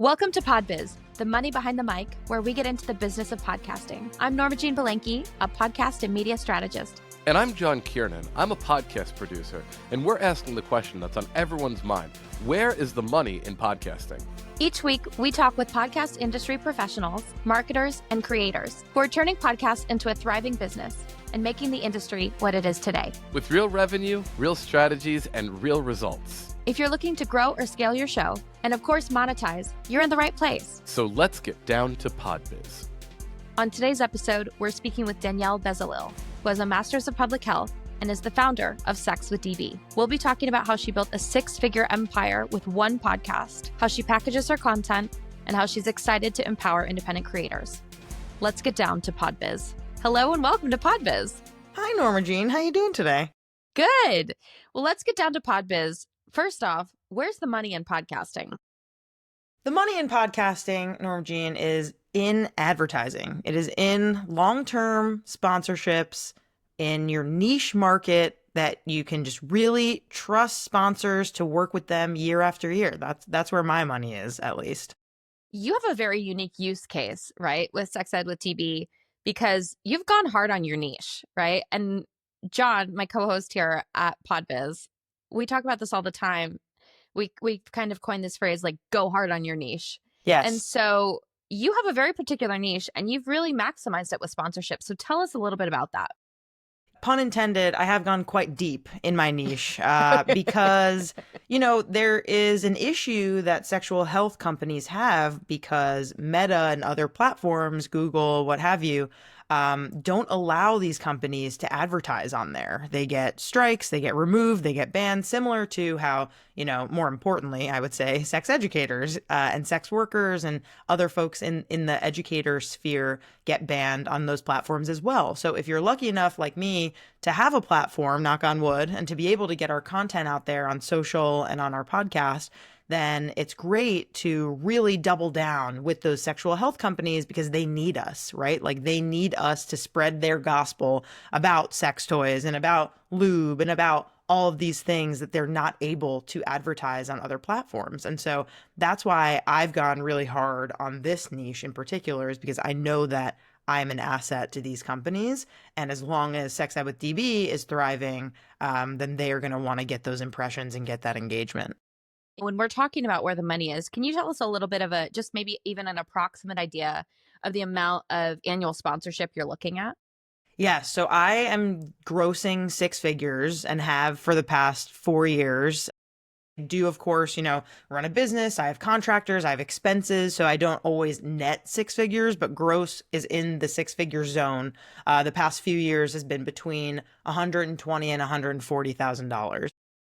Welcome to PodBiz, the money behind the mic, where we get into the business of podcasting. I'm Norma Jean Belenke, a podcast and media strategist. And I'm John Kiernan. I'm a podcast producer, and we're asking the question that's on everyone's mind. Where is the money in podcasting? Each week, we talk with podcast industry professionals, marketers, and creators who are turning podcasts into a thriving business and making the industry what it is today. With real revenue, real strategies, and real results. If you're looking to grow or scale your show, and of course monetize, you're in the right place. So let's get down to PodBiz. On today's episode, we're speaking with Danielle Bezalel, who has a Master's of Public Health and is the founder of Sex with DB. We'll be talking about how she built a six-figure empire with one podcast, how she packages her content, and how she's excited to empower independent creators. Let's get down to PodBiz. Hello and welcome to PodBiz. Hi, Norma Jean. How you doing today? Good. Well, let's get down to PodBiz. First off, where's the money in podcasting? The money in podcasting, Norma Jean, is in advertising. It is in long-term sponsorships, in your niche market that you can just really trust sponsors to work with them year after year. That's where my money is, at least. You have a very unique use case, right, with Sex Ed with TB, because you've gone hard on your niche, right? And John, my co-host here at PodBiz, we talk about this all the time. We kind of coined this phrase like go hard on your niche. Yes. And so you have a very particular niche and you've really maximized it with sponsorship. So tell us a little bit about that. Pun intended, I have gone quite deep in my niche because, there is an issue that sexual health companies have because Meta and other platforms, Google, what have you, don't allow these companies to advertise on there. They get strikes, they get removed, they get banned, similar to how, more importantly, I would say sex educators and sex workers and other folks in the educator sphere get banned on those platforms as well. So if you're lucky enough, like me, to have a platform, knock on wood, and to be able to get our content out there on social and on our podcast, then it's great to really double down with those sexual health companies because they need us, right? Like they need us to spread their gospel about sex toys and about lube and about all of these things that they're not able to advertise on other platforms. And so that's why I've gone really hard on this niche in particular, is because I know that I'm an asset to these companies. And as long as Sex Ed with DB is thriving, then they are going to want to get those impressions and get that engagement. When we're talking about where the money is, can you tell us a little bit of just maybe even an approximate idea of the amount of annual sponsorship you're looking at? Yeah, so I am grossing six figures and have for the past 4 years. I do, of course, run a business. I have contractors, I have expenses, so I don't always net six figures, but gross is in the six-figure zone. The past few years has been between $120,000 and $140,000.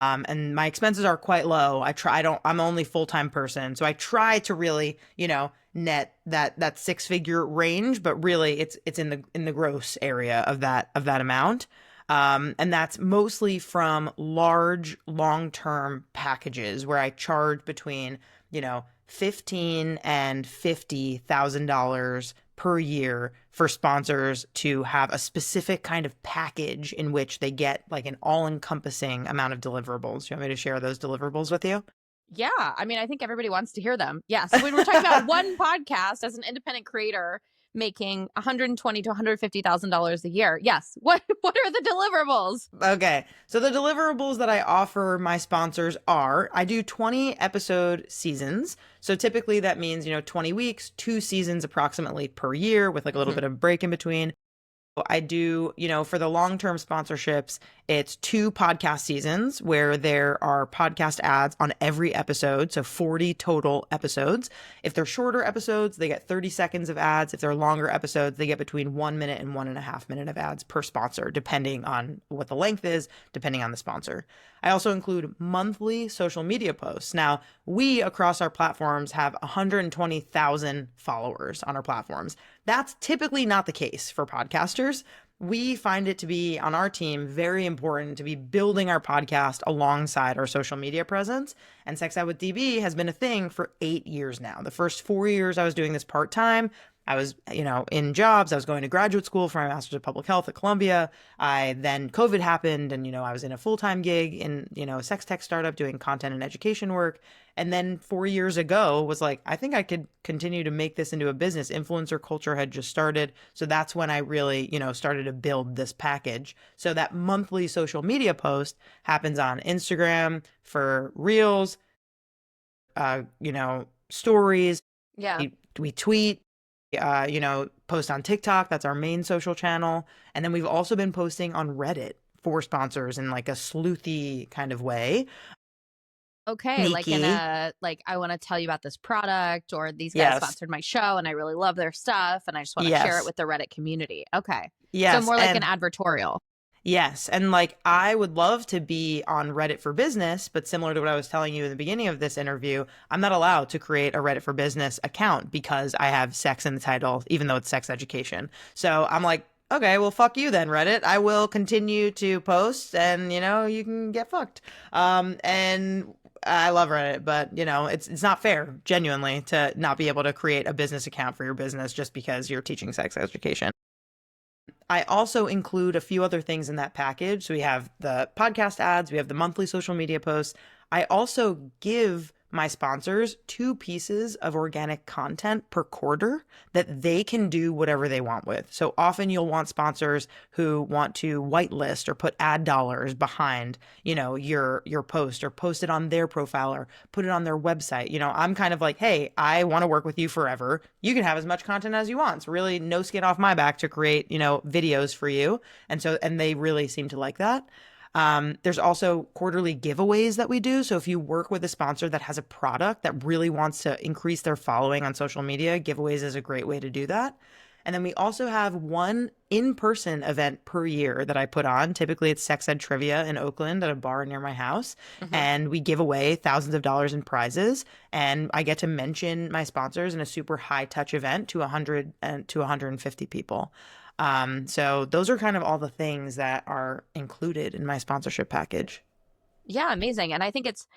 And my expenses are quite low. I'm only full-time person. So I try to really, net that six-figure range, but really it's in the gross area of that amount. And that's mostly from large long-term packages where I charge between, $15,000 and $50,000 per year for sponsors to have a specific kind of package in which they get like an all-encompassing amount of deliverables. You want me to share those deliverables with you? Yeah. I mean, I think everybody wants to hear them. Yes. When we're talking about one podcast as an independent creator making $120,000 to $150,000 a year. Yes. What are the deliverables? Okay. So the deliverables that I offer my sponsors are, I do 20 episode seasons. So typically that means, 20 weeks, 2 seasons approximately per year with like a little bit of break in between. I do, for the long-term sponsorships, it's 2 podcast seasons where there are podcast ads on every episode. So 40 total episodes. If they're shorter episodes, they get 30 seconds of ads. If they're longer episodes, they get between 1 minute and 1.5 minutes of ads per sponsor, depending on what the length is, depending on the sponsor. I also include monthly social media posts. Now, we across our platforms have 120,000 followers on our platforms. That's typically not the case for podcasters. We find it to be, on our team, very important to be building our podcast alongside our social media presence. And Sex Ed with DB has been a thing for 8 years now. The first 4 years I was doing this part-time. I was, in jobs. I was going to graduate school for my master's of public health at Columbia. Then COVID happened, and I was in a full-time gig in a sex tech startup doing content and education work. And then 4 years ago was like, I think I could continue to make this into a business. Influencer culture had just started, so that's when I really started to build this package. So that monthly social media post happens on Instagram for reels, stories. Yeah. We tweet, post on TikTok. That's our main social channel. And then we've also been posting on Reddit for sponsors in like a sleuthy kind of way. Okay, like in Sneaky. a I want to tell you about this product, or these guys Yes. sponsored my show and I really love their stuff and I just want to share it Yes. with the Reddit community. Okay. So Yes. more like an And advertorial. yes. And like I would love to be on Reddit for business, but similar to what I was telling you in the beginning of this interview, I'm not allowed to create a Reddit for business account because I have sex in the title, even though it's sex education. So I'm like, okay, well, fuck you then, Reddit. I will continue to post and, you can get fucked. And I love Reddit, but, it's not fair, genuinely, to not be able to create a business account for your business just because you're teaching sex education. I also include a few other things in that package. So we have the podcast ads, we have the monthly social media posts. I also give my sponsors 2 pieces of organic content per quarter that they can do whatever they want with. So often you'll want sponsors who want to whitelist or put ad dollars behind, your post, or post it on their profile or put it on their website. I'm kind of like, hey, I want to work with you forever. You can have as much content as you want. It's really no skin off my back to create, videos for you. And they really seem to like that. There's also quarterly giveaways that we do. So if you work with a sponsor that has a product that really wants to increase their following on social media, giveaways is a great way to do that. And then we also have one in-person event per year that I put on. Typically it's sex ed trivia in Oakland at a bar near my house. Mm-hmm. And we give away thousands of dollars in prizes. And I get to mention my sponsors in a super high touch event to 100 and to 150 people. So those are kind of all the things that are included in my sponsorship package. Yeah, amazing. And I think it's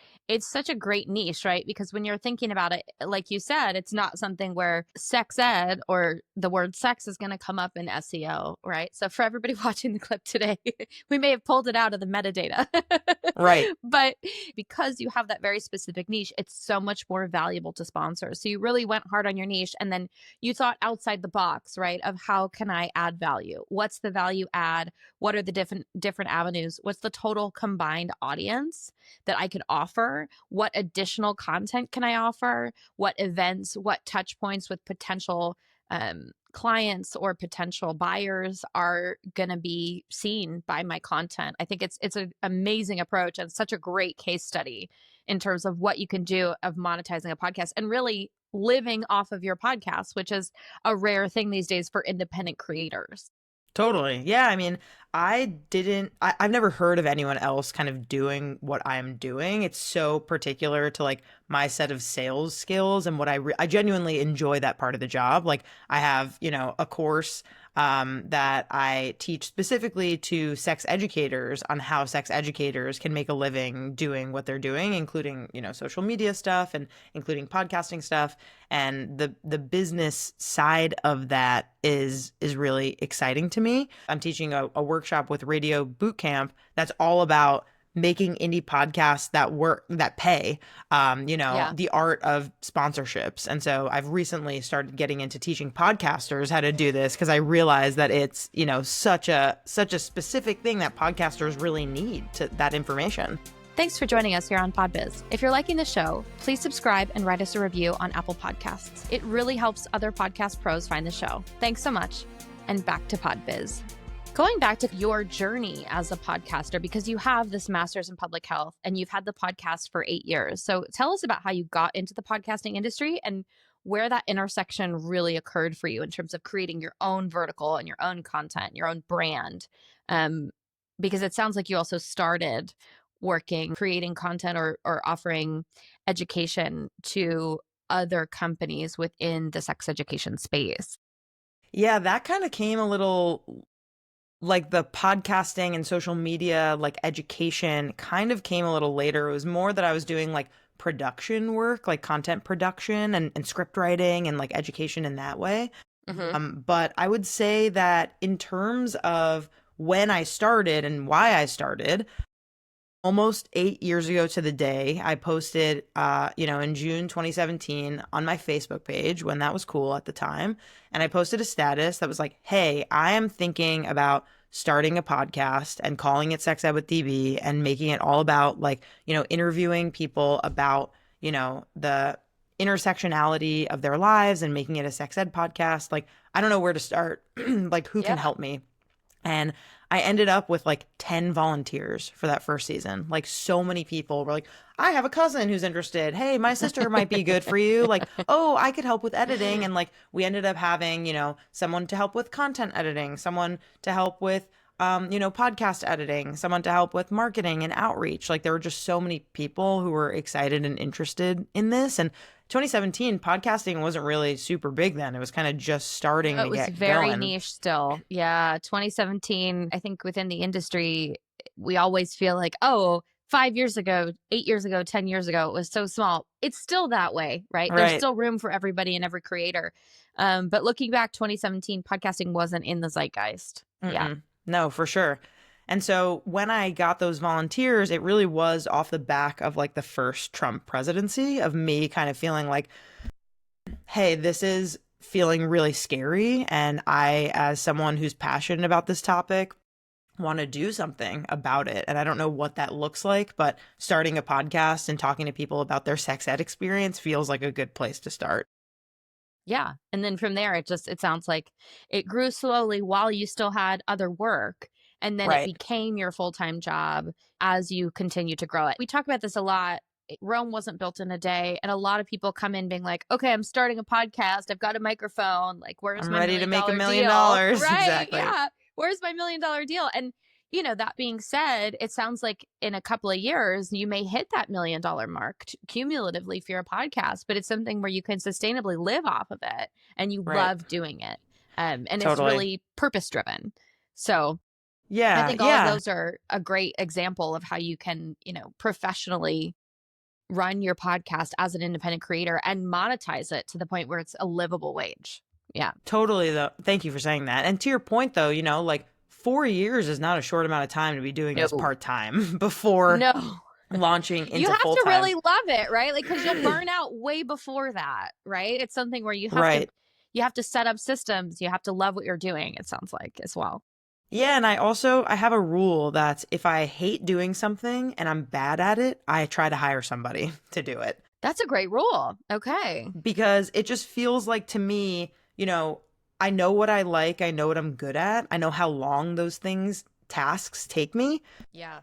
such a great niche, right? Because when you're thinking about it, like you said, it's not something where sex ed or the word sex is going to come up in SEO, right? So for everybody watching the clip today, we may have pulled it out of the metadata. Right. But because you have that very specific niche, it's so much more valuable to sponsors. So you really went hard on your niche, and then you thought outside the box, right? Of how can I add value? What's the value add? What are the different avenues? What's the total combined audience that I could offer? What additional content can I offer? What events, what touch points with potential clients or potential buyers are going to be seen by my content? I think it's an amazing approach and such a great case study in terms of what you can do of monetizing a podcast and really living off of your podcast, which is a rare thing these days for independent creators. Totally. Yeah. I mean, I've never heard of anyone else kind of doing what I'm doing. It's so particular to like my set of sales skills and what I genuinely enjoy that part of the job. Like I have, a course that I teach specifically to sex educators on how sex educators can make a living doing what they're doing, including, social media stuff and including podcasting stuff. And the business side of that is really exciting to me. I'm teaching a workshop with Radio Bootcamp that's all about making indie podcasts that pay, the art of sponsorships. And so I've recently started getting into teaching podcasters how to do this because I realize that it's, such a specific thing that podcasters really need to that information. Thanks for joining us here on PodBiz. If you're liking the show, please subscribe and write us a review on Apple Podcasts. It really helps other podcast pros find the show. Thanks so much. And back to PodBiz. Going back to your journey as a podcaster, because you have this master's in public health and you've had the podcast for 8 years. So tell us about how you got into the podcasting industry and where that intersection really occurred for you in terms of creating your own vertical and your own content, your own brand. Because it sounds like you also started creating content or offering education to other companies within the sex education space. Yeah, that kind of came a little like the podcasting and social media, like education kind of came a little later. It was more that I was doing like production work, like content production and script writing and like education in that way. But I would say that in terms of when I started and why I started, almost 8 years ago to the day, I posted, in June 2017 on my Facebook page when that was cool at the time. And I posted a status that was like, hey, I am thinking about starting a podcast and calling it Sex Ed with DB and making it all about interviewing people about, the intersectionality of their lives and making it a sex ed podcast. Like, I don't know where to start. Like, who can help me? And I ended up with 10 volunteers for that first season. Like, so many people were like, I have a cousin who's interested. Hey, my sister might be good for you. Like, oh, I could help with editing. And we ended up having, someone to help with content editing, someone to help with, podcast editing, someone to help with marketing and outreach. Like, there were just so many people who were excited and interested in this. And 2017, podcasting wasn't really super big then. It was kind of just starting to get going. It was very niche still. Yeah. 2017, I think within the industry, we always feel like, oh, 5 years ago, 8 years ago, 10 years ago, it was so small. It's still that way, right? There's still room for everybody and every creator. But looking back, 2017, podcasting wasn't in the zeitgeist. Yeah. No, for sure. And so when I got those volunteers, it really was off the back of the first Trump presidency of me kind of feeling like, hey, this is feeling really scary. And I, as someone who's passionate about this topic, want to do something about it. And I don't know what that looks like, but starting a podcast and talking to people about their sex ed experience feels like a good place to start. Yeah. And then from there, it sounds like it grew slowly while you still had other work. And then it became your full-time job as you continue to grow it. We talk about this a lot. Rome wasn't built in a day. And a lot of people come in being like, okay, I'm starting a podcast. I've got a microphone. Like, where's my $1 million deal? I'm ready to make $1 million. Right? Exactly. Yeah. Where's my $1 million deal? And, that being said, it sounds like in a couple of years, you may hit that $1 million mark cumulatively for your podcast, but it's something where you can sustainably live off of it and you love doing it. And it's really purpose-driven. So I think all of those are a great example of how you can, professionally run your podcast as an independent creator and monetize it to the point where it's a livable wage. Yeah. Totally, though. Thank you for saying that. And to your point, though, 4 years is not a short amount of time to be doing this part-time before launching into full-time. You have to really love it, right? Like, because you'll burn out way before that, right? It's something where you have to set up systems. You have to love what you're doing, it sounds like, as well. Yeah, and I have a rule that if I hate doing something and I'm bad at it, I try to hire somebody to do it. That's a great rule. Okay. Because it just feels like, to me, I know what I like. I know what I'm good at. I know how long those tasks take me. Yeah.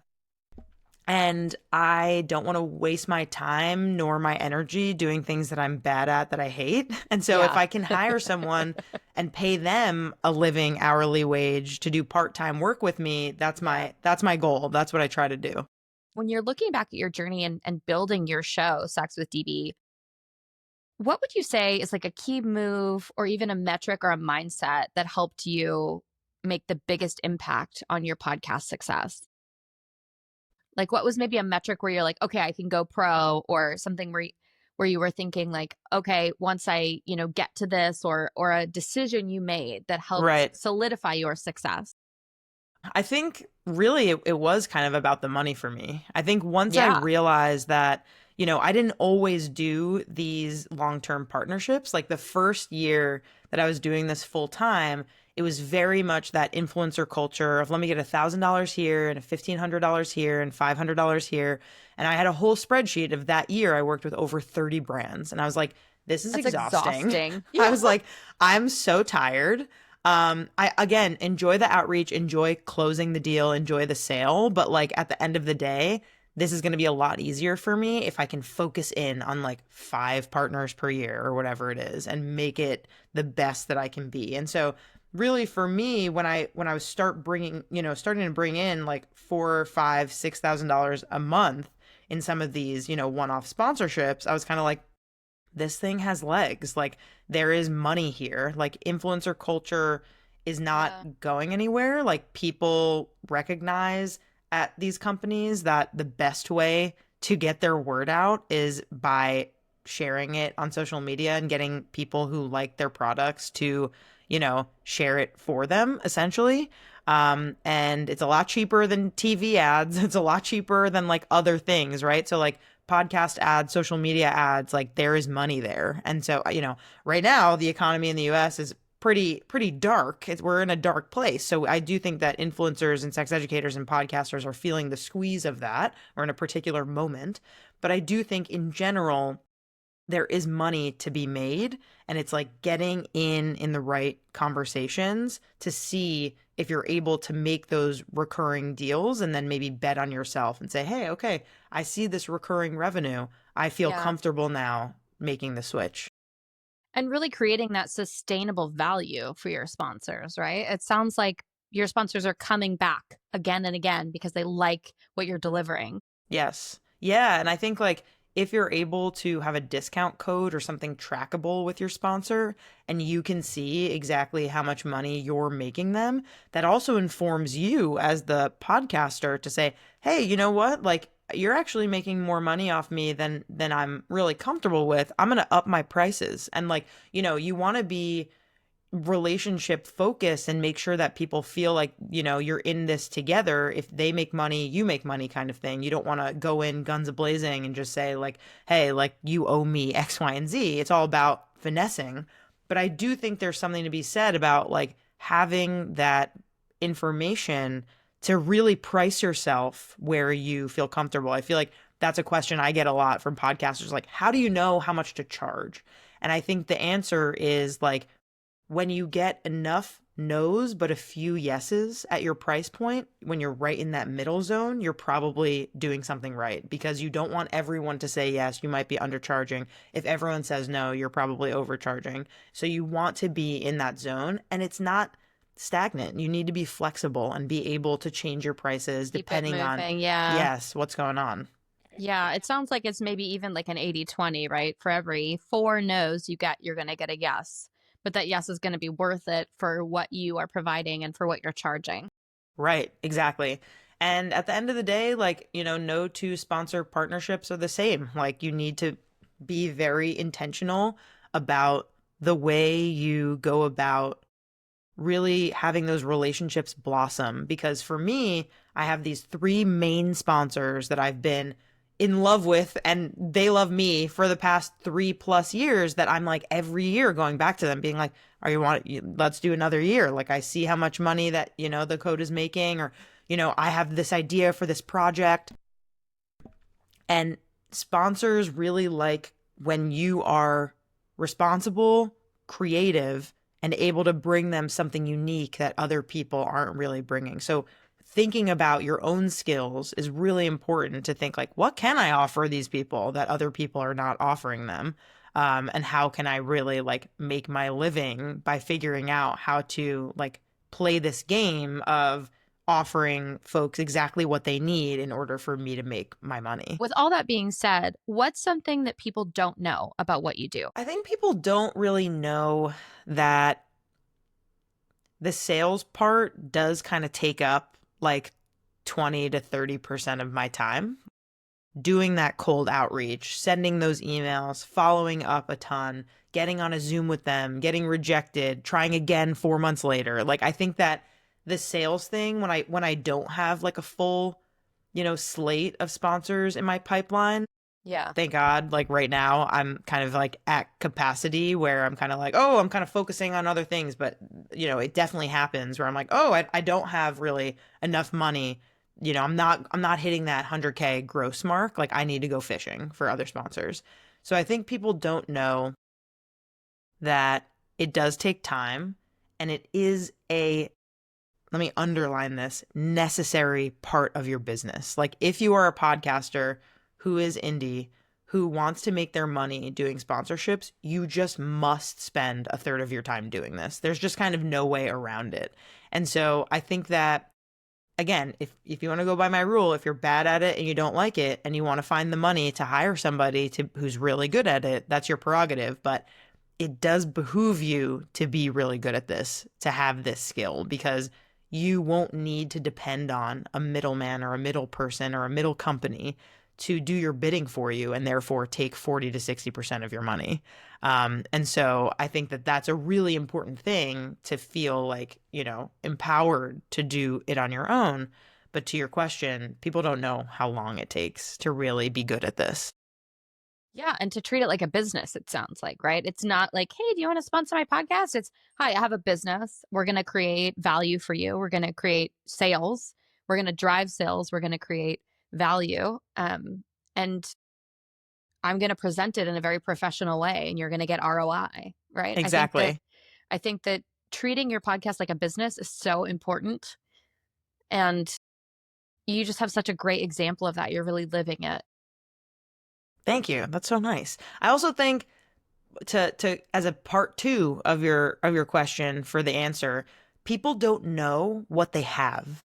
And I don't want to waste my time nor my energy doing things that I'm bad at that I hate. And so if I can hire someone and pay them a living hourly wage to do part-time work with me, that's my goal. That's what I try to do. When you're looking back at your journey and building your show, Sex with DB, what would you say is like a key move or even a metric or a mindset that helped you make the biggest impact on your podcast success? Like, what was maybe a metric where you're like, okay, I can go pro, or something where you were thinking like, okay, once I, get to this, or a decision you made that helped solidify your success? I think really it was kind of about the money for me. I think once I realized that, I didn't always do these long-term partnerships. Like the first year that I was doing this full time, it was very much that influencer culture of let me get $1,000 here and $1,500 here and $500 here. And I had a whole spreadsheet of that year. I worked with over 30 brands. And I was like, this is exhausting. Yeah. I was like, I'm so tired. I, again, enjoy the outreach, enjoy closing the deal, enjoy the sale. But like at the end of the day, this is going to be a lot easier for me if I can focus in on like 5 partners per year or whatever it is and make it the best that I can be. And so really for me, when I was starting to bring in like $4,000, $5,000, $6,000 a month in some of these, one-off sponsorships, I was kind of like, this thing has legs. Like there is money here. Like influencer culture is not going anywhere. Like people recognize at these companies that the best way to get their word out is by sharing it on social media and getting people who like their products to, share it for them, essentially. And it's a lot cheaper than TV ads. It's a lot cheaper than like other things, right? So like podcast ads, social media ads, like there is money there. And so, right now the economy in the US is pretty dark. We're in a dark place. So I do think that influencers and sex educators and podcasters are feeling the squeeze of that, or in a particular moment. But I do think in general, there is money to be made, and it's like getting in the right conversations to see if you're able to make those recurring deals, and then maybe bet on yourself and say, hey, okay, I see this recurring revenue. I feel comfortable now making the switch. And really creating that sustainable value for your sponsors, right? It sounds like your sponsors are coming back again and again because they like what you're delivering. Yes. Yeah. And I think like if you're able to have a discount code or something trackable with your sponsor and you can see exactly how much money you're making them, that also informs you as the podcaster to say, hey, you know what? Like, you're actually making more money off me than I'm really comfortable with. I'm going to up my prices. And like, you want to be relationship focused and make sure that people feel like, you're in this together. If they make money, you make money kind of thing. You don't want to go in guns a-blazing and just say like, hey, like you owe me X, Y, and Z. It's all about finessing. But I do think there's something to be said about like having that information to really price yourself where you feel comfortable. I feel like that's a question I get a lot from podcasters. Like, how do you know how much to charge? And I think the answer is like, when you get enough no's but a few yeses at your price point, when you're right in that middle zone, you're probably doing something right, because you don't want everyone to say yes, you might be undercharging. If everyone says no, you're probably overcharging. So you want to be in that zone, and it's not stagnant. You need to be flexible and be able to change your prices depending on yes, what's going on. Yeah, it sounds like it's maybe even like an 80-20, right? For every 4 no's you get, you're going to get a yes. But that yes is going to be worth it for what you are providing and for what you're charging. Right, exactly. And at the end of the day, like, no two sponsor partnerships are the same. Like, you need to be very intentional about the way you go about really having those relationships blossom. Because for me, I have these 3 main sponsors that I've been in love with, and they love me for the past 3+ years, that I'm like every year going back to them being like, let's do another year. Like, I see how much money that, the code is making, or, I have this idea for this project. And sponsors really like when you are responsible, creative, and able to bring them something unique that other people aren't really bringing. So thinking about your own skills is really important, to think like, what can I offer these people that other people are not offering them? And how can I really like make my living by figuring out how to like play this game of offering folks exactly what they need in order for me to make my money. With all that being said, what's something that people don't know about what you do? I think people don't really know that the sales part does kind of take up like 20 to 30% of my time. Doing that cold outreach, sending those emails, following up a ton, getting on a Zoom with them, getting rejected, trying again 4 months later. Like, I think that the sales thing, when I don't have like a full, slate of sponsors in my pipeline, thank God, like right now I'm kind of like at capacity where I'm kind of like, oh, I'm kind of focusing on other things. But, it definitely happens where I'm like, oh, I don't have really enough money. I'm not hitting that 100K gross mark. Like, I need to go fishing for other sponsors. So I think people don't know that it does take time, and it is let me underline this, necessary part of your business. Like, if you are a podcaster who is indie, who wants to make their money doing sponsorships, you just must spend a third of your time doing this. There's just kind of no way around it. And so I think that, again, if you want to go by my rule, if you're bad at it and you don't like it and you want to find the money to hire somebody who's really good at it, that's your prerogative. But it does behoove you to be really good at this, to have this skill, because you won't need to depend on a middleman or a middle person or a middle company to do your bidding for you and therefore take 40 to 60% of your money. And so I think that that's a really important thing to feel like, empowered to do it on your own. But to your question, people don't know how long it takes to really be good at this. Yeah. And to treat it like a business, it sounds like, right? It's not like, hey, do you want to sponsor my podcast? It's, hi, I have a business. We're going to create value for you. We're going to create sales. We're going to drive sales. We're going to create value. And I'm going to present it in a very professional way, and you're going to get ROI, right? Exactly. I think that treating your podcast like a business is so important. And you just have such a great example of that. You're really living it. Thank you. That's so nice. I also think to as a part 2 of your question for the answer, people don't know what they have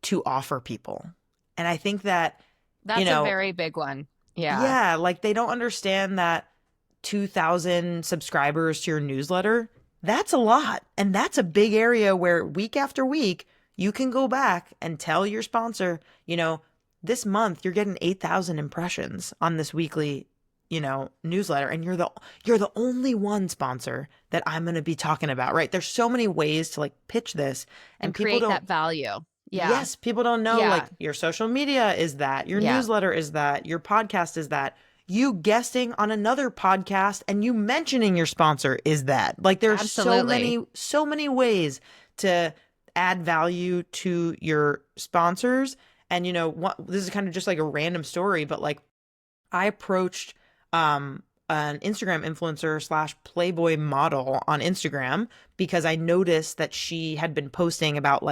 to offer people. And I think that that's a very big one. Yeah. Yeah, like they don't understand that 2,000 subscribers to your newsletter, that's a lot. And that's a big area where week after week you can go back and tell your sponsor, this month you're getting 8,000 impressions on this weekly, newsletter, and you're the only one, sponsor, that I'm going to be talking about, right? There's so many ways to pitch this and people create don't, that value. Yeah. Yes, people don't know your social media is that, your newsletter is that, your podcast is that, you guesting on another podcast and you mentioning your sponsor is that. There's Absolutely. so many ways to add value to your sponsors. And this is kind of just like a random story, but I approached an Instagram influencer / Playboy model on Instagram because I noticed that she had been posting about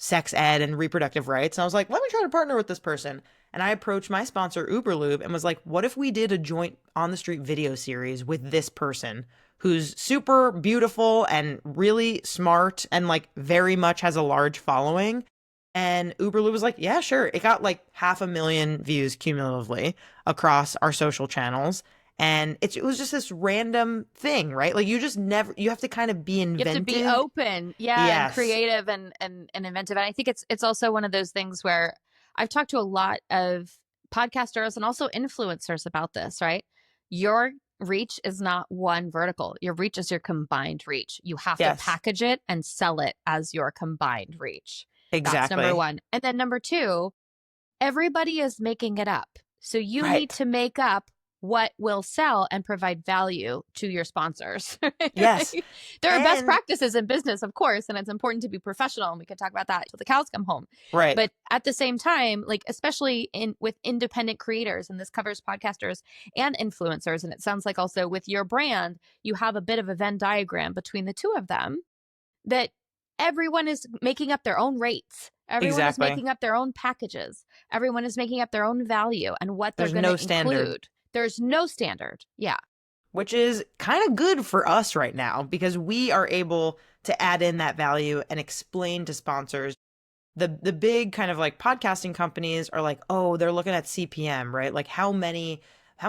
sex ed and reproductive rights. And I was like, let me try to partner with this person. And I approached my sponsor, Uberlube, and was like, what if we did a joint on the street video series with this person who's super beautiful and really smart and very much has a large following? And Uberlube was like, yeah, sure. It got 500,000 views cumulatively across our social channels. And it was just this random thing, right? You just never, you have to kind of be inventive. You have to be open. Yeah. Yes. And creative and inventive. And I think it's also one of those things where I've talked to a lot of podcasters and also influencers about this, right? Your reach is not one vertical. Your reach is your combined reach. You have to package it and sell it as your combined reach. Exactly. That's number 1. And then number 2, everybody is making it up. So you need to make up what will sell and provide value to your sponsors. Yes. There are best practices in business, of course, and it's important to be professional, and we can talk about that till the cows come home. Right. But at the same time, especially with independent creators, and this covers podcasters and influencers, and it sounds like also with your brand, you have a bit of a Venn diagram between the two of them, that everyone is making up their own rates. Everyone is making up their own packages. Everyone is making up their own value and what they're going to include. There's no standard. Yeah. Which is kind of good for us right now because we are able to add in that value and explain to sponsors. The big kind of podcasting companies are oh, they're looking at CPM, right? How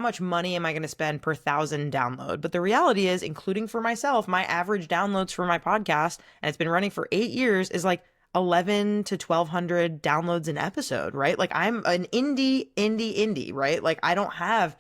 much money am I going to spend per 1,000 download? But the reality is, including for myself, my average downloads for my podcast, and it's been running for 8 years, is 1,100 to 1,200 downloads an episode, right? I'm an indie, right? I don't have,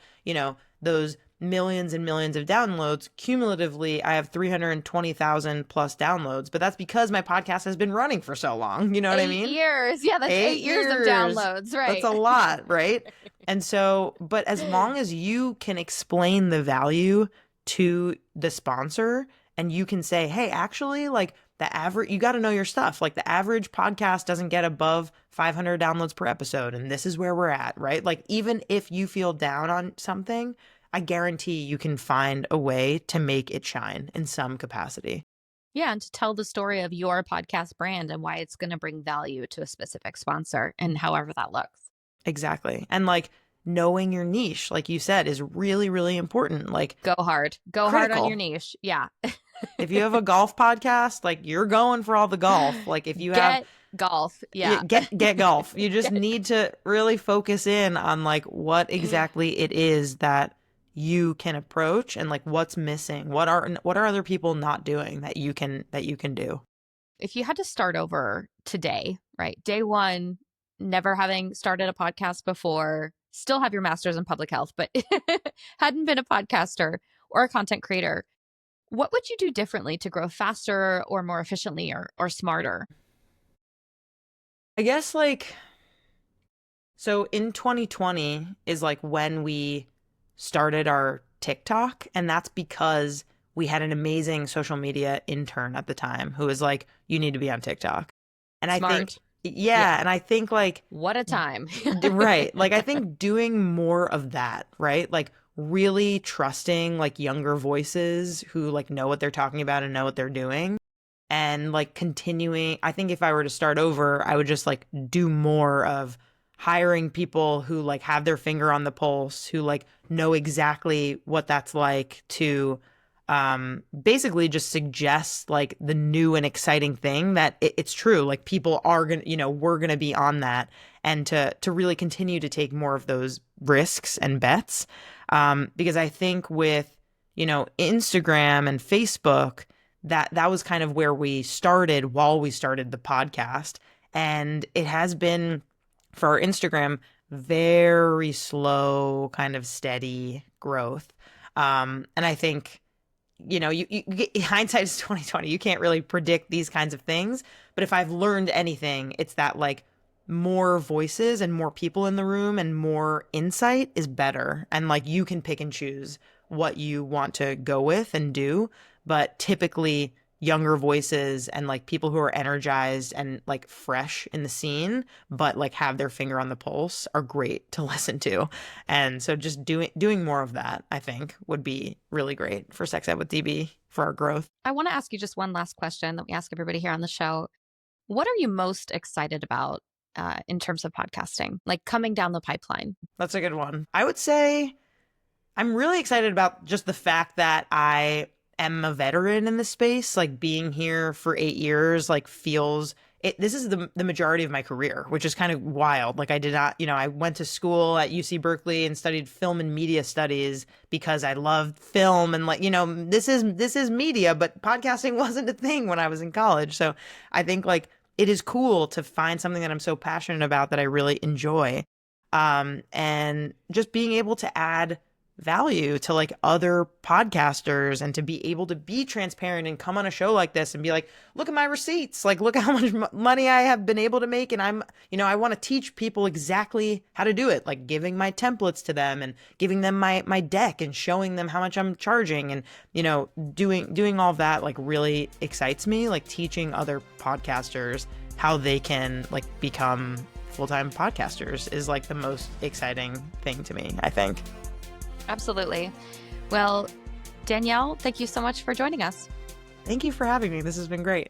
those millions and millions of downloads. Cumulatively, I have 320,000 plus downloads, but that's because my podcast has been running for so long. You know what I mean? 8 years. Yeah, that's 8 years of downloads, right? That's a lot, right? And so, but as long as you can explain the value to the sponsor and you can say, hey, actually, the average, you got to know your stuff. The average podcast doesn't get above 500 downloads per episode. And this is where we're at, right? Even if you feel down on something, I guarantee you can find a way to make it shine in some capacity. Yeah. And to tell the story of your podcast brand and why it's going to bring value to a specific sponsor and however that looks. Exactly. And knowing your niche, like you said, is really, really important. Go hard. Go hard on your niche. Yeah. If you have a golf podcast, you're going for all the golf. If you get golf. Yeah. Get golf. You just need to really focus in on what exactly it is that you can approach and what's missing. What are other people not doing that you can do? If you had to start over today, right? Day 1, never having started a podcast before, still have your master's in public health, but hadn't been a podcaster or a content creator, what would you do differently to grow faster or more efficiently or smarter? I guess so in 2020 is like when we started our TikTok, and that's because we had an amazing social media intern at the time who was like, you need to be on TikTok. And Smart. I think, yeah, and I think what a time. right. I think doing more of that, right? Really trusting younger voices who know what they're talking about and know what they're doing. And continuing, I think if I were to start over, I would just do more of hiring people who have their finger on the pulse, who know exactly what that's like to basically just suggest the new and exciting thing that it's true. People are gonna, we're gonna be on that, and to really continue to take more of those risks and bets. Because I think with, Instagram and Facebook, that was kind of where we started while we started the podcast. And it has been, for our Instagram, very slow, kind of steady growth. And I think, hindsight is 2020. You can't really predict these kinds of things. But if I've learned anything, it's that more voices and more people in the room and more insight is better. And you can pick and choose what you want to go with and do. But typically younger voices and people who are energized and fresh in the scene, but have their finger on the pulse are great to listen to. And so just doing more of that, I think, would be really great for Sex Ed with DB for our growth. I want to ask you just one last question that we ask everybody here on the show. What are you most excited about in terms of podcasting, coming down the pipeline? That's a good one. I would say I'm really excited about just the fact that I am a veteran in this space. Being here for 8 years feels it. This is the majority of my career, which is kind of wild. I did not, I went to school at UC Berkeley and studied film and media studies because I loved film, and this is media, but podcasting wasn't a thing when I was in college. So I think it is cool to find something that I'm so passionate about that I really enjoy, and just being able to add value to other podcasters, and to be able to be transparent and come on a show like this and be look at my receipts, look at how much money I have been able to make, and I'm, I want to teach people exactly how to do it, giving my templates to them and giving them my deck and showing them how much I'm charging, and doing all that really excites me. Teaching other podcasters how they can become full-time podcasters is the most exciting thing to me, I think. Absolutely. Well, Danielle, thank you so much for joining us. Thank you for having me. This has been great.